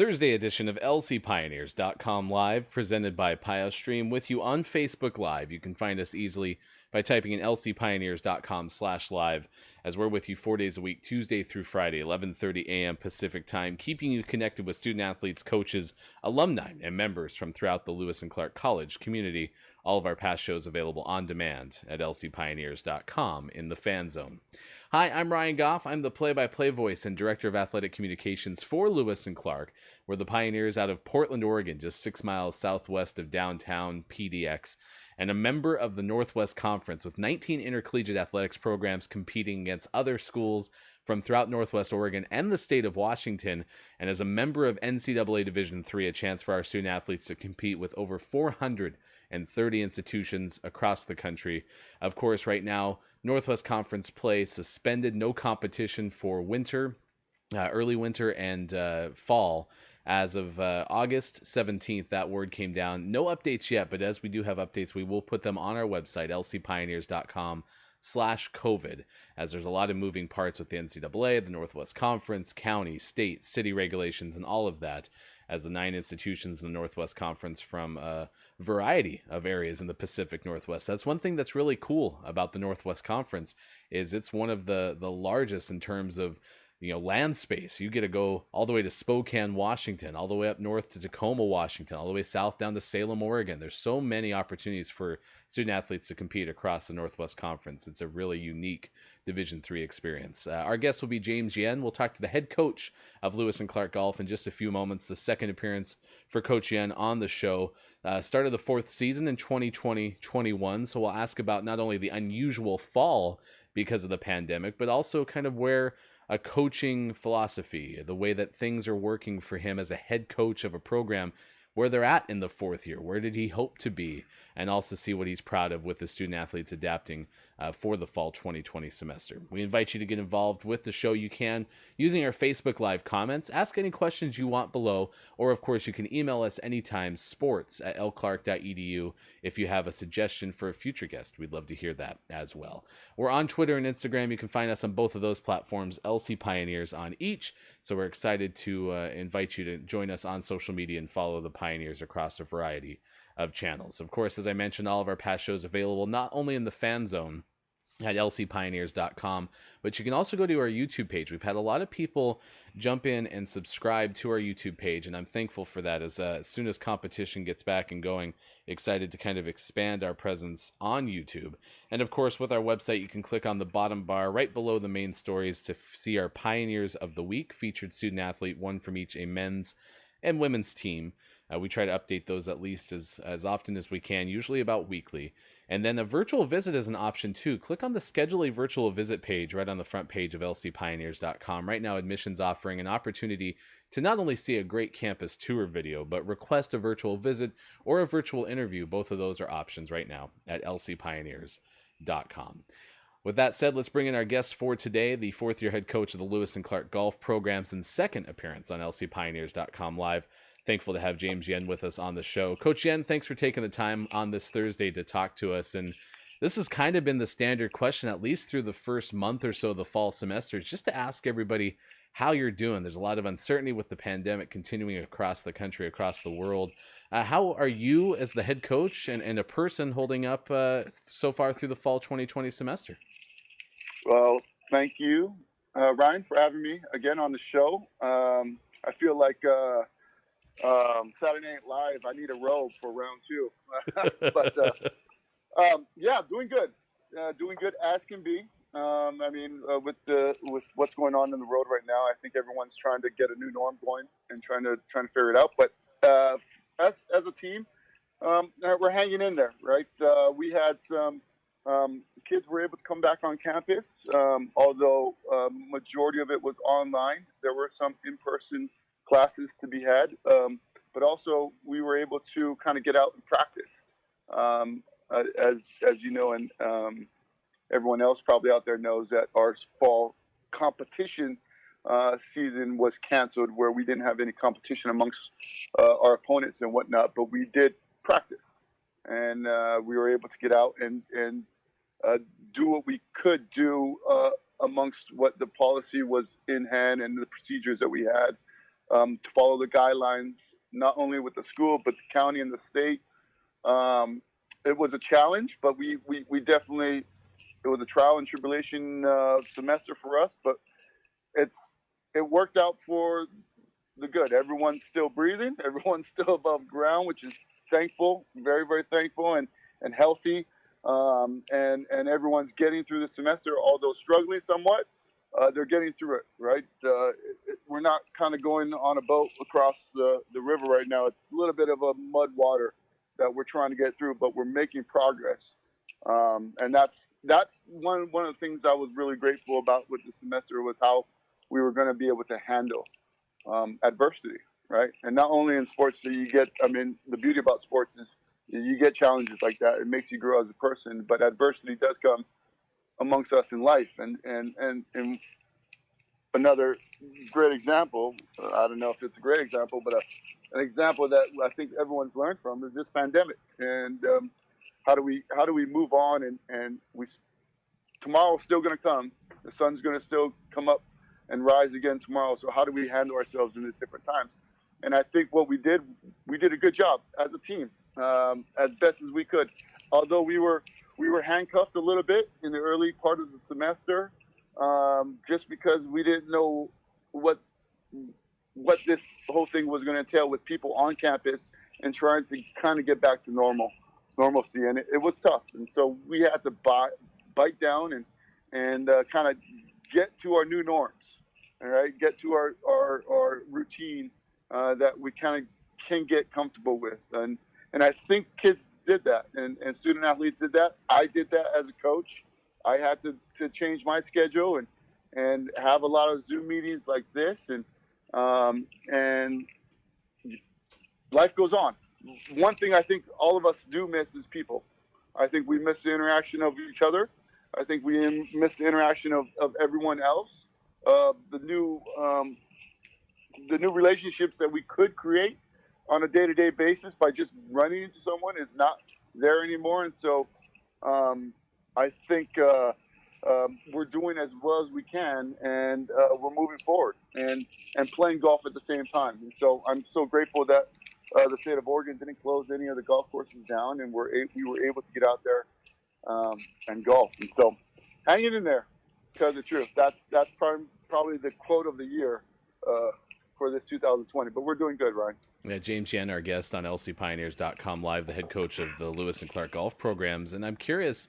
Thursday edition of lcpioneers.com Live, presented by PioStream, with you on Facebook Live. You can find us easily by typing in lcpioneers.com/live, as we're with you 4 days a week, Tuesday through Friday, 11:30 a.m. Pacific Time, keeping you connected with student athletes, coaches, alumni, and members from throughout the Lewis and Clark College community. All of our past shows available on demand at lcpioneers.com in the fan zone. Hi, I'm Ryan Goff. I'm the play-by-play voice and director of athletic communications for Lewis and Clark. We're the Pioneers out of Portland, Oregon, just 6 miles southwest of downtown PDX, and a member of the Northwest Conference with 19 intercollegiate athletics programs competing against other schools from throughout Northwest Oregon and the state of Washington. And as a member of NCAA Division III, a chance for our student athletes to compete with over 430 institutions across the country. Of course, right now, Northwest Conference play suspended, no competition for winter, early winter and fall. As of August 17th, that word came down. No updates yet, but as we do have updates, we will put them on our website, lcpioneers.com/COVID, as there's a lot of moving parts with the NCAA, the Northwest Conference, county, state, city regulations, and all of that, as the 9 institutions in the Northwest Conference from a variety of areas in the Pacific Northwest. That's one thing that's really cool about the Northwest Conference, is it's one of the largest in terms of land space. You get to go all the way to Spokane, Washington, all the way up north to Tacoma, Washington, all the way south down to Salem, Oregon. There's so many opportunities for student athletes to compete across the Northwest Conference. It's a really unique Division III experience. Our guest will be James Yen. We'll talk to the head coach of Lewis and Clark Golf in just a few moments. The second appearance for Coach Yen on the show. Started the 4th season in 2020-21. So we'll ask about not only the unusual fall because of the pandemic, but also kind of where a coaching philosophy, the way that things are working for him as a head coach of a program, where they're at in the 4th year. Where did he hope to be? And also see what he's proud of with the student athletes adapting for the fall 2020 semester. We invite you to get involved with the show. You can using our Facebook Live comments. Ask any questions you want below, or of course you can email us anytime, sports@lclark.edu, if you have a suggestion for a future guest. We'd love to hear that as well. We're on Twitter and Instagram. You can find us on both of those platforms, LC Pioneers on each. So we're excited to invite you to join us on social media and follow the Pioneers across a variety of channels. Of course, as I mentioned, all of our past shows available not only in the fan zone at lcpioneers.com, but you can also go to our YouTube page. We've had a lot of people jump in and subscribe to our YouTube page, and I'm thankful for that. As soon as competition gets back and going, excited to kind of expand our presence on YouTube. And of course, with our website, you can click on the bottom bar right below the main stories to see our Pioneers of the Week, featured student athlete, one from each a men's and women's team. We try to update those at least as often as we can, usually about weekly. And then a virtual visit is an option too. Click on the Schedule a Virtual Visit page right on the front page of lcpioneers.com. Right now, admissions offering an opportunity to not only see a great campus tour video, but request a virtual visit or a virtual interview. Both of those are options right now at lcpioneers.com. With that said, let's bring in our guest for today, the 4th-year head coach of the Lewis and Clark Golf programs and second appearance on lcpioneers.com Live. Thankful to have James Yen with us on the show. Coach Yen, thanks for taking the time on this Thursday to talk to us. And this has kind of been the standard question, at least through the first month or so of the fall semester, just to ask everybody how you're doing. There's a lot of uncertainty with the pandemic continuing across the country, across the world. How are you as the head coach and a person holding up so far through the fall 2020 semester? Well, thank you, Ryan, for having me again on the show. I feel like Saturday Night Live, I need a robe for round 2. But yeah, doing good. Doing good as can be. With what's going on in the world right now, I think everyone's trying to get a new norm going and trying to figure it out. But as a team, we're hanging in there, right? We had some kids were able to come back on campus, although majority of it was online. There were some in-person classes to be had, but also we were able to kind of get out and practice. As you know, and everyone else probably out there knows, that our fall competition season was canceled, where we didn't have any competition amongst our opponents and whatnot, but we did practice, and we were able to get out and do what we could do amongst what the policy was in hand and the procedures that we had. to follow the guidelines, not only with the school but the county and the state. It was a challenge, but we definitely, it was a trial and tribulation semester for us, but it's it worked out for the good. Everyone's still breathing. Everyone's still above ground, which is thankful, very, very thankful and healthy. And everyone's getting through the semester, although struggling somewhat. They're getting through it, right? We're not kind of going on a boat across the river right now. It's a little bit of a mud water that we're trying to get through, but we're making progress. And that's one of the things I was really grateful about with the semester was how we were going to be able to handle adversity, right? And not only in sports do you get, I mean, the beauty about sports is you get challenges like that. It makes you grow as a person, but adversity does come amongst us in life. And another great example, I don't know if it's a great example, but an example that I think everyone's learned from is this pandemic. And how do we move on? And tomorrow's still going to come. The sun's going to still come up and rise again tomorrow. So how do we handle ourselves in these different times? And I think what we did a good job as a team, as best as we could. Although we were handcuffed a little bit in the early part of the semester, just because we didn't know what this whole thing was going to entail with people on campus and trying to kind of get back to normalcy. And it was tough. And so we had to bite down and kind of get to our new norms. All right, get to our routine that we kind of can get comfortable with, and I think kids did that, and student athletes did that. I did that as a coach. I had to change my schedule and have a lot of Zoom meetings like this, and life goes on. One thing I think all of us do miss is people. I think we miss the interaction of each other. I think we miss the interaction of everyone else. The new relationships that we could create on a day-to-day basis by just running into someone is not there anymore. And so I think we're doing as well as we can, and we're moving forward and playing golf at the same time. And so I'm so grateful that the state of Oregon didn't close any of the golf courses down, and we were able to get out there and golf. And so hanging in there. Tell you the truth, that's probably the quote of the year for this 2020. But we're doing good, Ryan. Yeah, James Yen, our guest on lcpioneers.com live, the head coach of the Lewis and Clark golf programs. And I'm curious,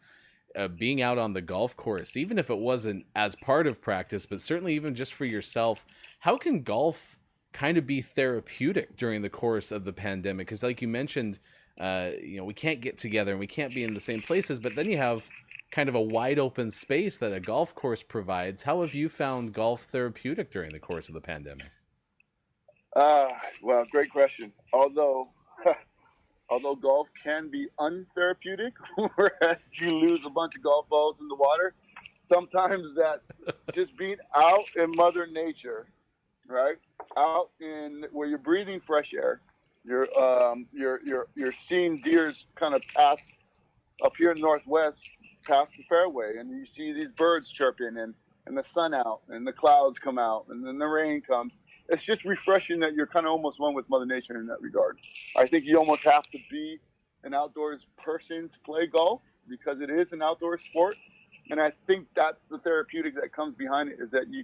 being out on the golf course, even if it wasn't as part of practice, but certainly even just for yourself, how can golf kind of be therapeutic during the course of the pandemic? Because like you mentioned, we can't get together and we can't be in the same places, but then you have kind of a wide open space that a golf course provides. How have you found golf therapeutic during the course of the pandemic? Well, great question. Although golf can be untherapeutic, whereas you lose a bunch of golf balls in the water, sometimes that just being out in Mother Nature, right? Out in where you're breathing fresh air, you're seeing deers kind of pass up here in the Northwest, past the fairway, and you see these birds chirping and the sun out and the clouds come out and then the rain comes. It's just refreshing that you're kind of almost one with Mother Nature in that regard. I think you almost have to be an outdoors person to play golf because it is an outdoor sport. And I think that's the therapeutic that comes behind it, is that you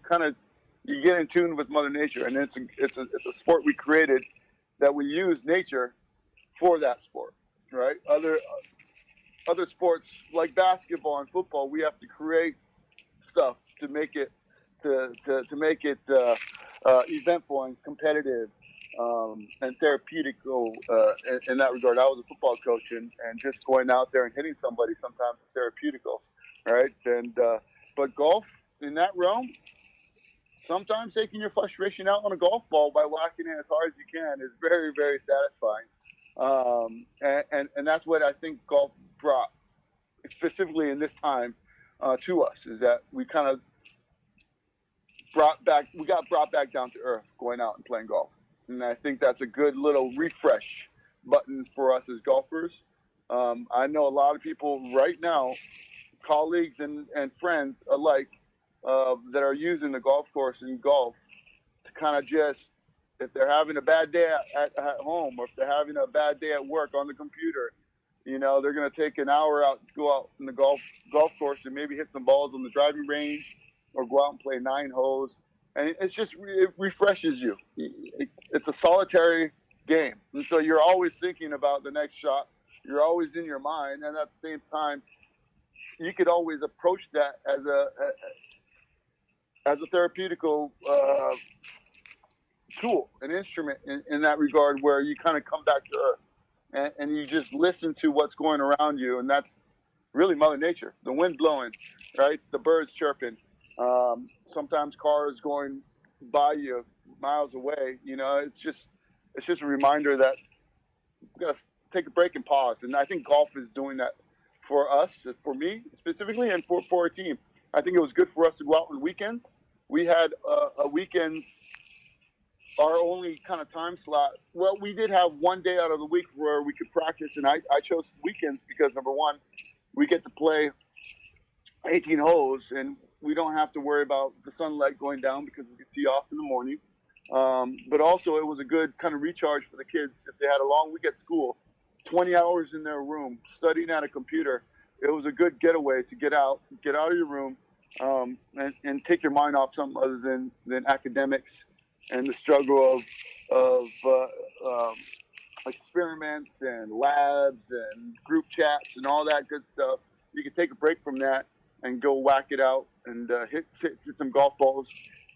get in tune with Mother Nature. And it's a sport we created that we use nature for that sport, right? Other sports like basketball and football, we have to create stuff to make it eventful and competitive and therapeutic in that regard. I was a football coach, and just going out there and hitting somebody sometimes is therapeutical, right? And but golf in that realm, sometimes taking your frustration out on a golf ball by whacking it as hard as you can is very, very satisfying. And that's what I think golf brought, specifically in this time, to us, is that we kind of got brought back down to earth going out and playing golf. And I think that's a good little refresh button for us as golfers. I know a lot of people right now, colleagues and friends alike, that are using the golf course in golf to kind of just if they're having a bad day at home, or if they're having a bad day at work on the computer, they're going to take an hour out, go out in the golf course and maybe hit some balls on the driving range, or go out and play 9 holes. And it refreshes you. It's a solitary game, and so you're always thinking about the next shot. You're always in your mind, and at the same time, you could always approach that as a therapeutical tool, an instrument in that regard, where you kind of come back to earth, and you just listen to what's going around you, and that's really Mother Nature. The wind blowing, right? The birds chirping. Sometimes cars going by you miles away. It's just a reminder that we got to take a break and pause. And I think golf is doing that for us, for me specifically, and for our team. I think it was good for us to go out on weekends. We had a weekend, our only kind of time slot. Well, we did have one day out of the week where we could practice, and I chose weekends because, number one, we get to play 18 holes, and we don't have to worry about the sunlight going down because we can tee off in the morning. But also, it was a good kind of recharge for the kids. If they had a long week at school, 20 hours in their room studying at a computer, it was a good getaway to get out of your room, and take your mind off something other than academics and the struggle of experiments and labs and group chats and all that good stuff. You can take a break from that and go whack it out and hit some golf balls.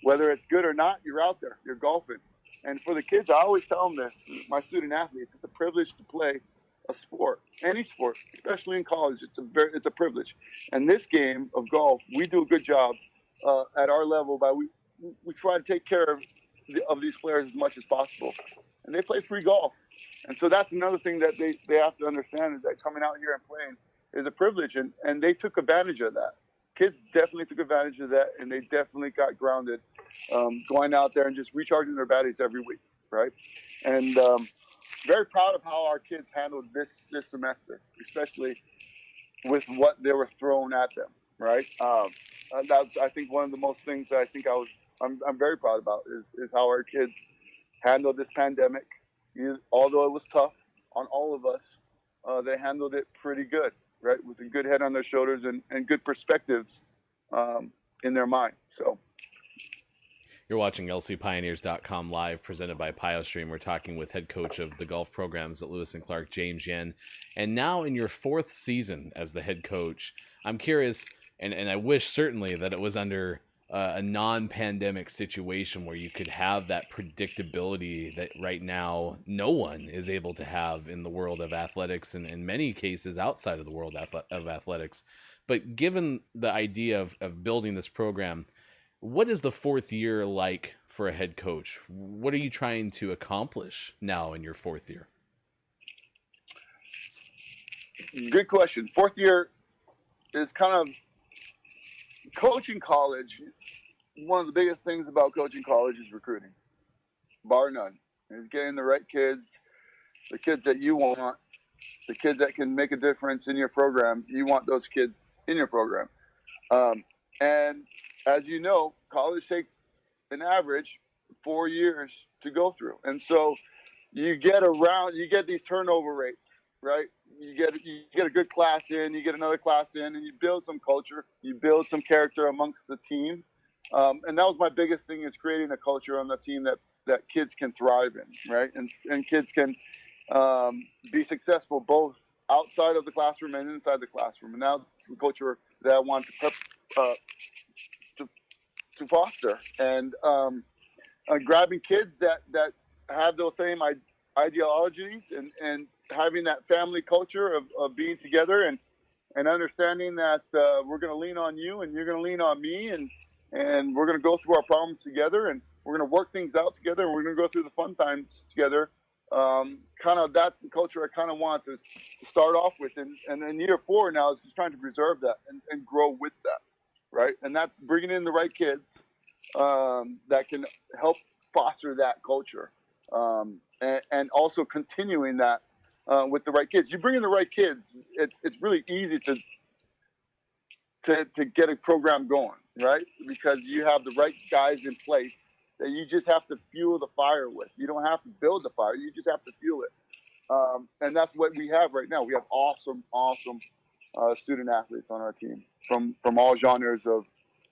Whether it's good or not, you're out there, you're golfing. And for the kids, I always tell them this, my student athletes, it's a privilege to play a sport, any sport, especially in college. It's a privilege. And this game of golf, we do a good job at our level we try to take care of these players as much as possible. And they play free golf. And so that's another thing that they have to understand, is that coming out here and playing is a privilege, and they took advantage of that. Kids definitely took advantage of that, and they definitely got grounded, going out there and just recharging their batteries every week, right? And very proud of how our kids handled this semester, especially with what they were thrown at them, right? That's, I think, one of the most things that I'm very proud about is how our kids handled this pandemic. Although it was tough on all of us, they handled it pretty good, right? With a good head on their shoulders and good perspectives in their mind. So you're watching lcpioneers.com live, presented by PioStream. We're talking with head coach of the golf programs at Lewis and Clark, James Yen. And now in your 4th season as the head coach, I'm curious, and I wish certainly that it was under a non-pandemic situation where you could have that predictability that right now no one is able to have in the world of athletics, and in many cases outside of the world of athletics. But given the idea of building this program, what is the 4th year like for a head coach? What are you trying to accomplish now in your 4th year? Good question. 4th year is kind of coaching college. One of the biggest things about coaching college is recruiting, bar none. It's getting the right kids, the kids that you want, the kids that can make a difference in your program. You want those kids in your program. And as you know, college takes an average 4 years to go through. And so you get these turnover rates, right? You get a good class in, you get another class in, and you build some culture, you build some character amongst the team. And that was my biggest thing, is creating a culture on the team that kids can thrive in, right? And kids can be successful both outside of the classroom and inside the classroom. And that's the culture that I want to foster. And grabbing kids that have those same ideologies and having that family culture of being together and understanding that we're going to lean on you and you're going to lean on me, and we're going to go through our problems together, and we're going to work things out together, and we're going to go through the fun times together. Kind of that's the culture I kind of want to start off with. And then year 4 now is just trying to preserve that and grow with that, right? And that's bringing in the right kids that can help foster that culture, and also continuing that with the right kids. You bring in the right kids, it's really easy to get a program going, right? Because you have the right guys in place that you just have to fuel the fire with. You don't have to build the fire. You just have to fuel it. And that's what we have right now. We have awesome student athletes on our team from all genres of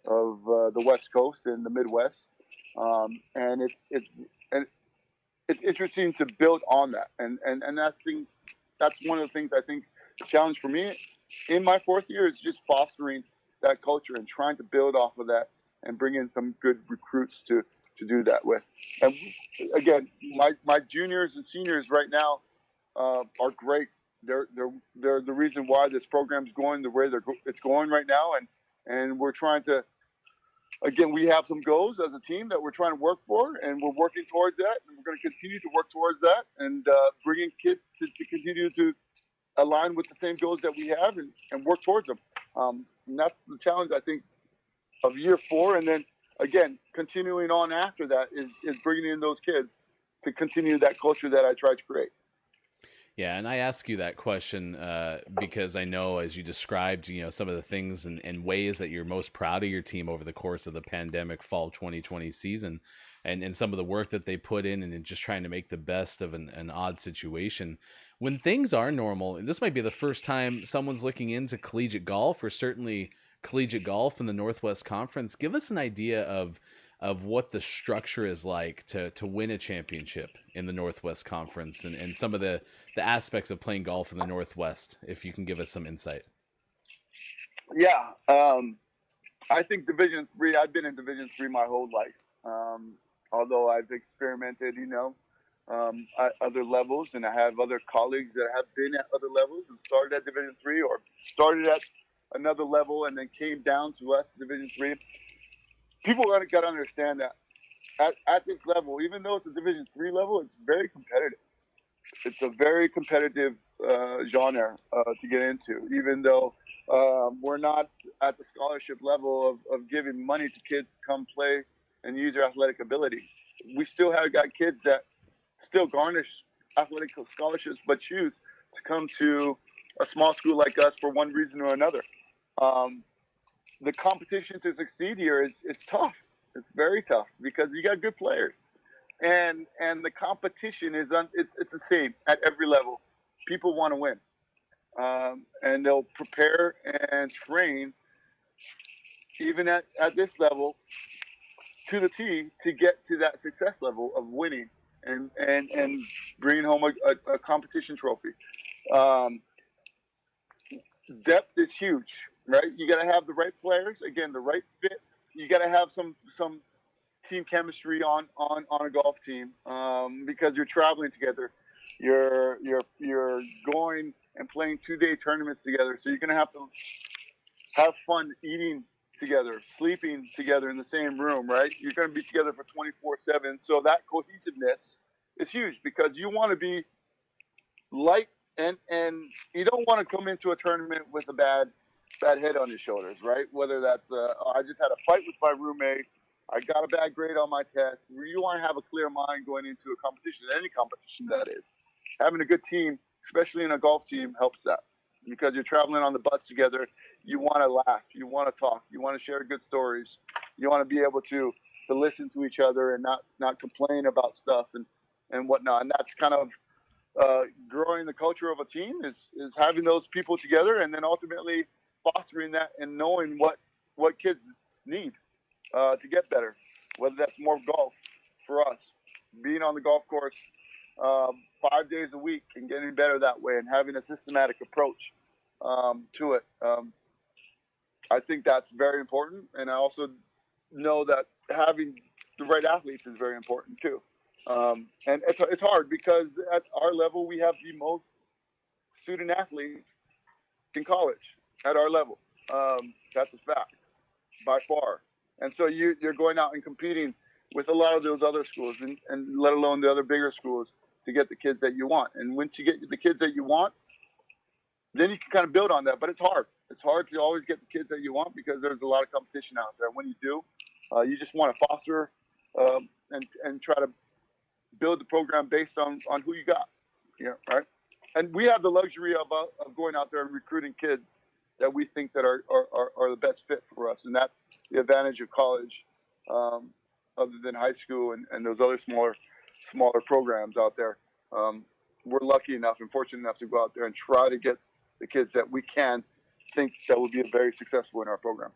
the West Coast and the Midwest. And it's interesting to build on that. And that's one of the things I think the challenge for me in my fourth year is just fostering that culture and trying to build off of that and bring in some good recruits to do that with. And again, my juniors and seniors right now are great. They're the reason why this program's going the way it's going right now, and we're trying to. Again, we have some goals as a team that we're trying to work for, and we're working towards that, and we're going to continue to work towards that, and bringing kids to continue to align with the same goals that we have and work towards them. And that's the challenge, I think, of year 4. And then, again, continuing on after that is bringing in those kids to continue that culture that I tried to create. Yeah, and I ask you that question because I know, as you described, some of the things and ways that you're most proud of your team over the course of the pandemic fall 2020 season, and some of the work that they put in and just trying to make the best of an odd situation. When things are normal, and this might be the first time someone's looking into collegiate golf, or certainly collegiate golf in the Northwest Conference, give us an idea of what the structure is like to win a championship in the Northwest Conference and some of the aspects of playing golf in the Northwest, if you can give us some insight. Yeah. I think Division III, I've been in Division III my whole life. Although I've experimented, at other levels, and I have other colleagues that have been at other levels and started at Division III or started at another level and then came down to us, Division III. People got to understand that at this level, even though it's a Division III level, it's very competitive. It's a very competitive genre to get into, even though we're not at the scholarship level of giving money to kids to come play and use their athletic ability. We still have got kids that still garnish athletic scholarships but choose to come to a small school like us for one reason or another. The competition to succeed here is tough. It's very tough because you got good players, and the competition is it's the same at every level. People want to win, and they'll prepare and train even at this level to the T to get to that success level of winning and bringing home a competition trophy. Depth is huge, right? You got to have the right players, again, the right fit. You got to have some team chemistry on a golf team because you're traveling together. You're going and playing 2-day tournaments together, so you're going to have fun eating together, sleeping together in the same room, right? You're going to be together for 24/7. So that cohesiveness is huge because you want to be light and you don't want to come into a tournament with a bad head on your shoulders, right? Whether that's I just had a fight with my roommate, I got a bad grade on my test. You want to have a clear mind going into a competition, any competition that is. Having a good team, especially in a golf team, helps that because you're traveling on the bus together. You want to laugh, you want to talk, you want to share good stories, you want to be able to listen to each other and not complain about stuff and whatnot. And that's kind of growing the culture of a team is having those people together and then ultimately fostering that and knowing what kids need to get better, whether that's more golf for us, being on the golf course 5 days a week and getting better that way and having a systematic approach to it. I think that's very important. And I also know that having the right athletes is very important too. And it's hard because at our level, we have the most student athletes in college at our level. That's a fact by far. And so you're going out and competing with a lot of those other schools and let alone the other bigger schools to get the kids that you want. And once you get the kids that you want, then you can kind of build on that. But it's hard. It's hard to always get the kids that you want because there's a lot of competition out there. When you do, you just want to foster and try to build the program based on who you got. Yeah, right. And we have the luxury of going out there and recruiting kids that we think that are the best fit for us, and that's the advantage of college other than high school and those other smaller programs out there. We're lucky enough and fortunate enough to go out there and try to get the kids that we can think that will be very successful in our program.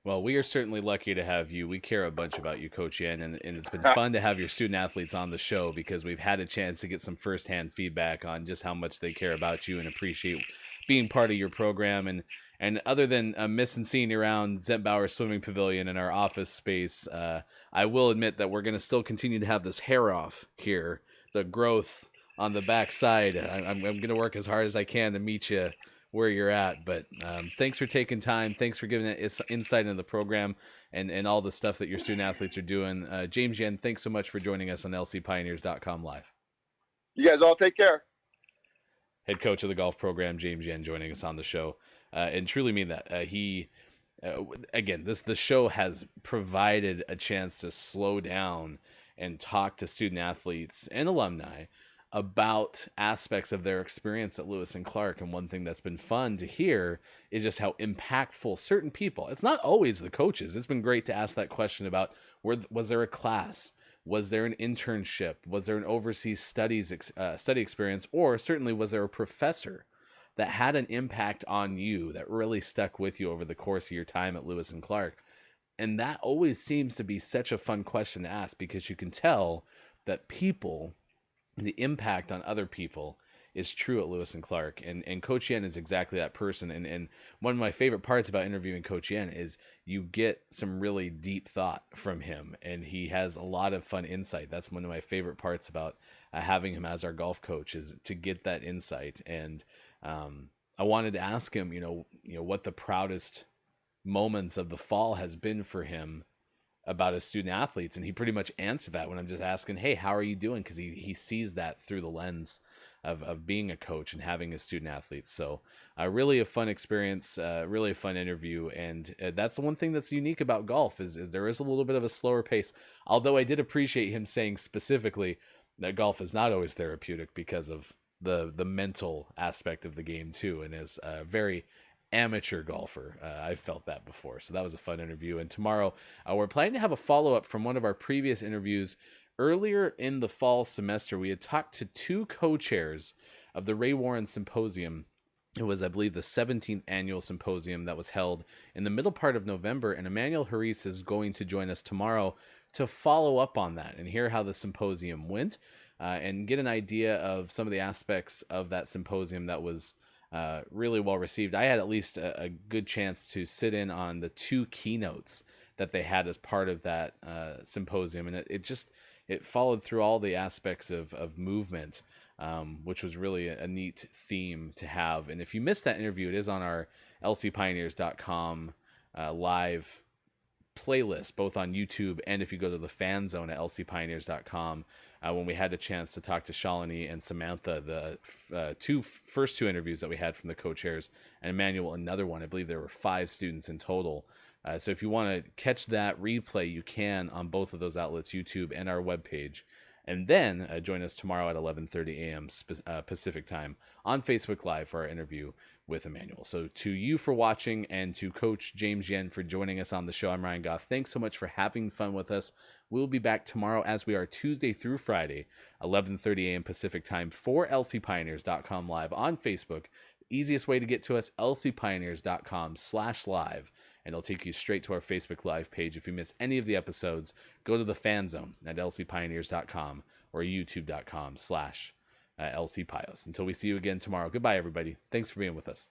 Well, we are certainly lucky to have you. We care a bunch about you, Coach Yen, and it's been fun to have your student athletes on the show because we've had a chance to get some firsthand feedback on just how much they care about you and appreciate being part of your program. And other than missing seeing you around Zentbauer Swimming Pavilion in our office space, I will admit that we're going to still continue to have this hair off here, the growth on the back side. I'm going to work as hard as I can to meet you where you're at, but thanks for taking time. Thanks for giving it insight into the program and all the stuff that your student athletes are doing. James Yen, thanks so much for joining us on lcpioneers.com live. You guys all take care. Head coach of the golf program, James Yen, joining us on the show, and truly mean that. The show has provided a chance to slow down and talk to student athletes and alumni about aspects of their experience at Lewis and Clark. And one thing that's been fun to hear is just how impactful certain people, it's not always the coaches. It's been great to ask that question about was there a class? Was there an internship? Was there an overseas study experience? Or certainly was there a professor that had an impact on you that really stuck with you over the course of your time at Lewis and Clark? And that always seems to be such a fun question to ask because you can tell that the impact on other people is true at Lewis and Clark. And Coach Yen is exactly that person. And one of my favorite parts about interviewing Coach Yen is you get some really deep thought from him. And he has a lot of fun insight. That's one of my favorite parts about having him as our golf coach is to get that insight. And I wanted to ask him, what the proudest moments of the fall has been for him about his student athletes, and he pretty much answered that when I'm just asking, hey, how are you doing? Because he sees that through the lens of being a coach and having his student athletes. So really a fun experience, really a fun interview, and that's the one thing that's unique about golf is there is a little bit of a slower pace, although I did appreciate him saying specifically that golf is not always therapeutic because of the mental aspect of the game too, and as a very amateur golfer. I've felt that before. So that was a fun interview. And tomorrow we're planning to have a follow-up from one of our previous interviews. Earlier in the fall semester, we had talked to two co-chairs of the Ray Warren Symposium. It was, I believe, the 17th annual symposium that was held in the middle part of November. And Emmanuel Harris is going to join us tomorrow to follow up on that and hear how the symposium went and get an idea of some of the aspects of that symposium that was really well received. I had at least a good chance to sit in on the two keynotes that they had as part of that symposium, and it followed through all the aspects of movement, which was really a neat theme to have. And if you missed that interview, it is on our lcpioneers.com live playlist, both on YouTube and if you go to the fan zone at lcpioneers.com. When we had a chance to talk to Shalini and Samantha, the first two interviews that we had from the co-chairs, and Emmanuel, another one. I believe there were 5 students in total. So if you want to catch that replay, you can on both of those outlets, YouTube and our webpage. And then join us tomorrow at 11:30 a.m. Pacific time on Facebook Live for our interview with Emmanuel. So to you for watching and to Coach James Yen for joining us on the show, I'm Ryan Goff. Thanks so much for having fun with us. We'll be back tomorrow as we are Tuesday through Friday, 11:30 a.m. Pacific time for lcpioneers.com live on Facebook. Easiest way to get to us, lcpioneers.com/live. And it'll take you straight to our Facebook Live page. If you miss any of the episodes, go to the fan zone at lcpioneers.com or youtube.com/lcpios. Until we see you again tomorrow. Goodbye, everybody. Thanks for being with us.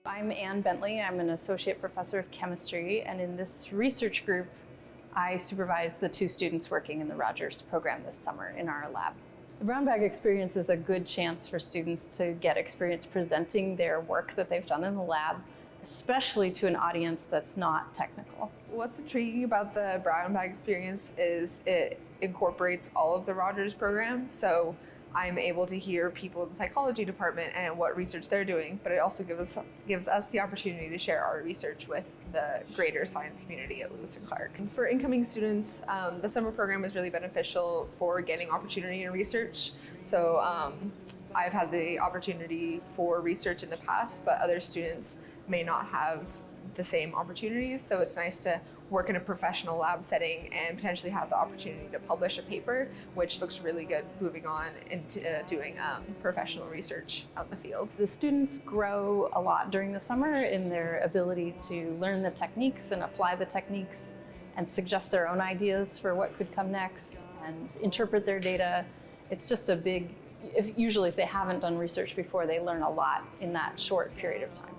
I'm Ann Bentley. I'm an associate professor of chemistry, and in this research group, I supervise the 2 students working in the Rogers program this summer in our lab. The brown bag experience is a good chance for students to get experience presenting their work that they've done in the lab, especially to an audience that's not technical. What's intriguing about the brown bag experience is it incorporates all of the Rogers program. So I'm able to hear people in the psychology department and what research they're doing, but it also gives us the opportunity to share our research with the greater science community at Lewis and Clark. And for incoming students, the summer program is really beneficial for getting opportunity in research. So I've had the opportunity for research in the past, but other students may not have the same opportunities. So it's nice to work in a professional lab setting and potentially have the opportunity to publish a paper, which looks really good moving on into doing professional research out in the field. The students grow a lot during the summer in their ability to learn the techniques and apply the techniques and suggest their own ideas for what could come next and interpret their data. It's just a big, usually if they haven't done research before, they learn a lot in that short period of time.